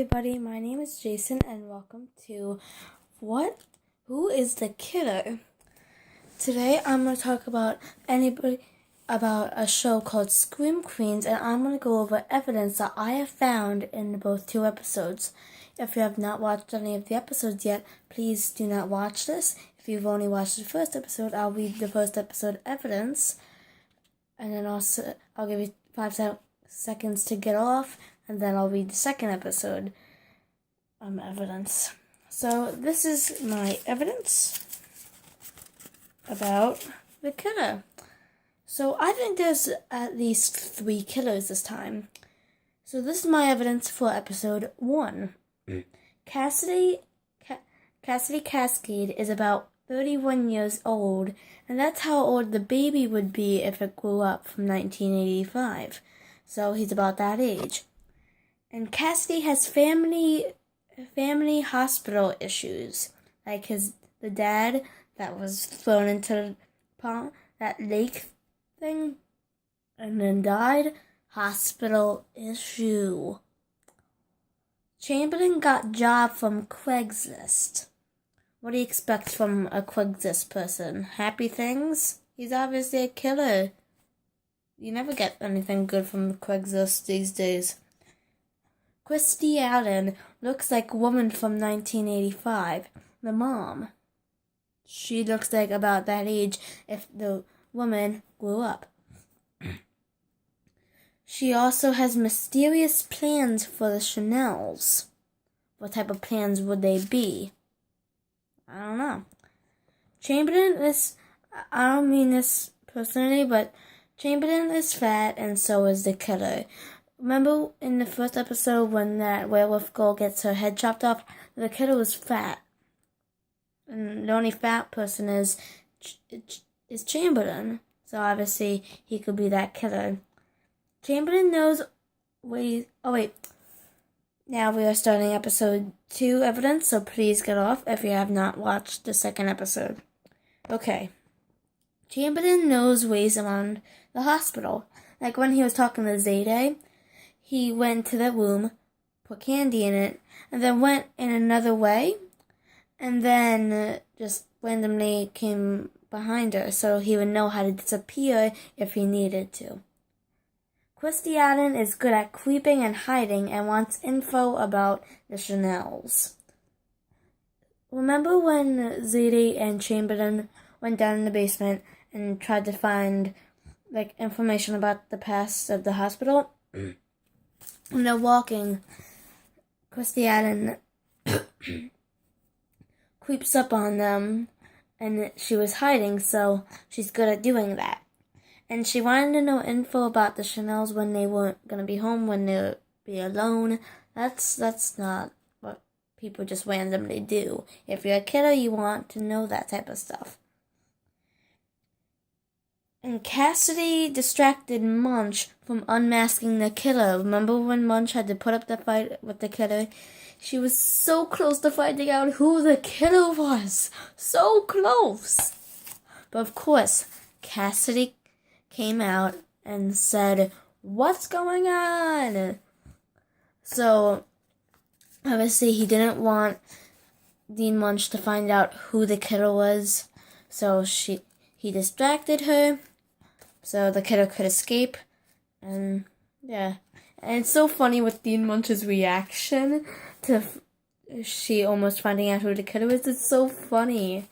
everybody, my name is Jason and welcome to Who is the Killer? Today I'm going to talk about a show called Scream Queens, and I'm going to go over evidence that I have found in both two episodes. If you have not watched any of the episodes yet, please do not watch this. If you've only watched the first episode, I'll read the first episode evidence, and then also I'll give you 5 seconds to get off, and then I'll read the second episode evidence. So this is my evidence about the killer. So I think there's at least 3 killers this time. So this is my evidence for episode 1. Cassidy Cascade is about 31 years old, and that's how old the baby would be if it grew up from 1985. So he's about that age. And Cassidy has family hospital issues, like the dad that was thrown into that lake thing and then died. Hospital issue. Chamberlain got job from Craigslist. What do you expect from a Craigslist person? Happy things? He's obviously a killer. You never get anything good from Craigslist these days. Christy Allen looks like a woman from 1985, the mom. She looks like about that age if the woman grew up. She also has mysterious plans for the Chanels. What type of plans would they be? I don't know. Chamberlain is, I don't mean this personally, but Chamberlain is fat and so is the killer. Remember in the first episode when that werewolf girl gets her head chopped off? The killer was fat. And the only fat person is Chamberlain. So obviously he could be that killer. Chamberlain knows ways... Oh wait. Now we are starting episode 2 evidence, so please get off if you have not watched the second episode. Okay. Chamberlain knows ways around the hospital. Like when he was talking to Zayday, he went to the room, put candy in it, and then went in another way, and then just randomly came behind her, so he would know how to disappear if he needed to. Christy Allen is good at creeping and hiding and wants info about the Chanels. Remember when Zayday and Chamberlain went down in the basement and tried to find information about the past of the hospital? When they're walking, Christy Allen creeps up on them, and she was hiding, so she's good at doing that. And she wanted to know info about the Chanels when they weren't going to be home, when they'd be alone. That's not what people just randomly do. If you're a killer, you want to know that type of stuff. And Cassidy distracted Munch from unmasking the killer. Remember when Munch had to put up the fight with the killer? She was so close to finding out who the killer was. So close. But of course, Cassidy came out and said, "What's going on?" So, obviously he didn't want Dean Munch to find out who the killer was. So he distracted her, so the killer could escape. And yeah. And it's so funny with Dean Munch's reaction to she almost finding out who the killer is. It's so funny.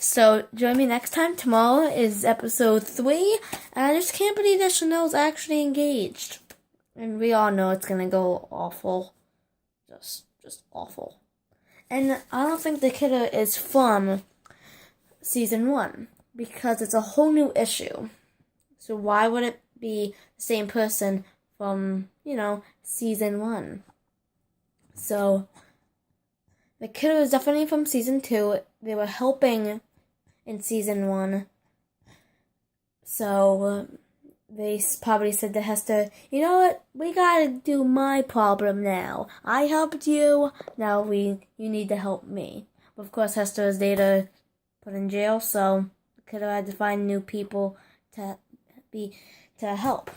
So join me next time. Tomorrow is episode 3. And I just can't believe that Chanel's actually engaged. And we all know it's going to go awful. Just awful. And I don't think the killer is from season 1. Because it's a whole new issue. So why would it be the same person from, season 1? So the killer is definitely from season 2. They were helping in season 1. So they probably said to Hester, "You know what? We gotta do my problem now. I helped you. Now you need to help me." But of course, Hester was later put in jail, so the killer had to find new people to help.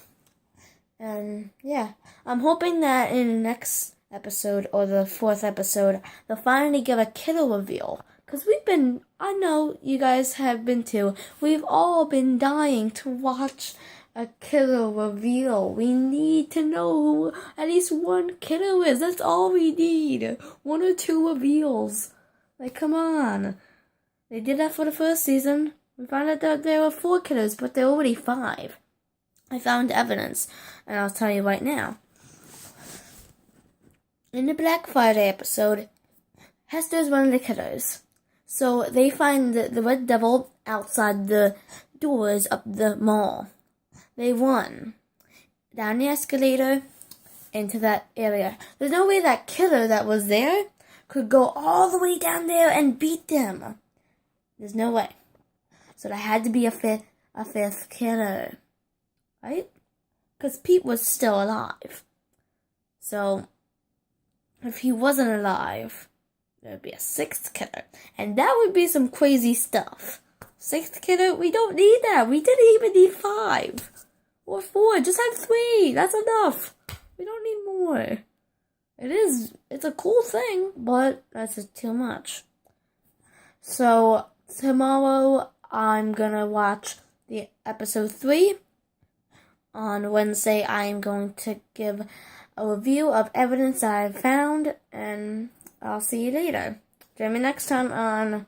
And yeah, I'm hoping that in the next episode or the 4th episode, they'll finally give a killer reveal. Because I know you guys have been too, we've all been dying to watch a killer reveal. We need to know who at least one killer is. That's all we need. 1 or 2 reveals. Like, come on. They did that for the first season. We found out that there were 4 killers, but there were already 5. I found evidence, and I'll tell you right now. In the Black Friday episode, Hester's one of the killers. So they find the Red Devil outside the doors of the mall. They run down the escalator into that area. There's no way that killer that was there could go all the way down there and beat them. There's no way. So there had to be a fifth killer. Right? Because Pete was still alive. So if he wasn't alive, there would be a 6th killer. And that would be some crazy stuff. 6th killer? We don't need that. We didn't even need 5. Or 4. Just have 3. That's enough. We don't need more. It's a cool thing, but that's just too much. So, tomorrow I'm gonna watch the episode 3. On Wednesday, I am going to give a review of evidence I've found, and I'll see you later. Join me next time on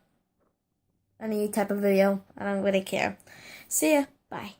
any type of video. I don't really care. See ya. Bye.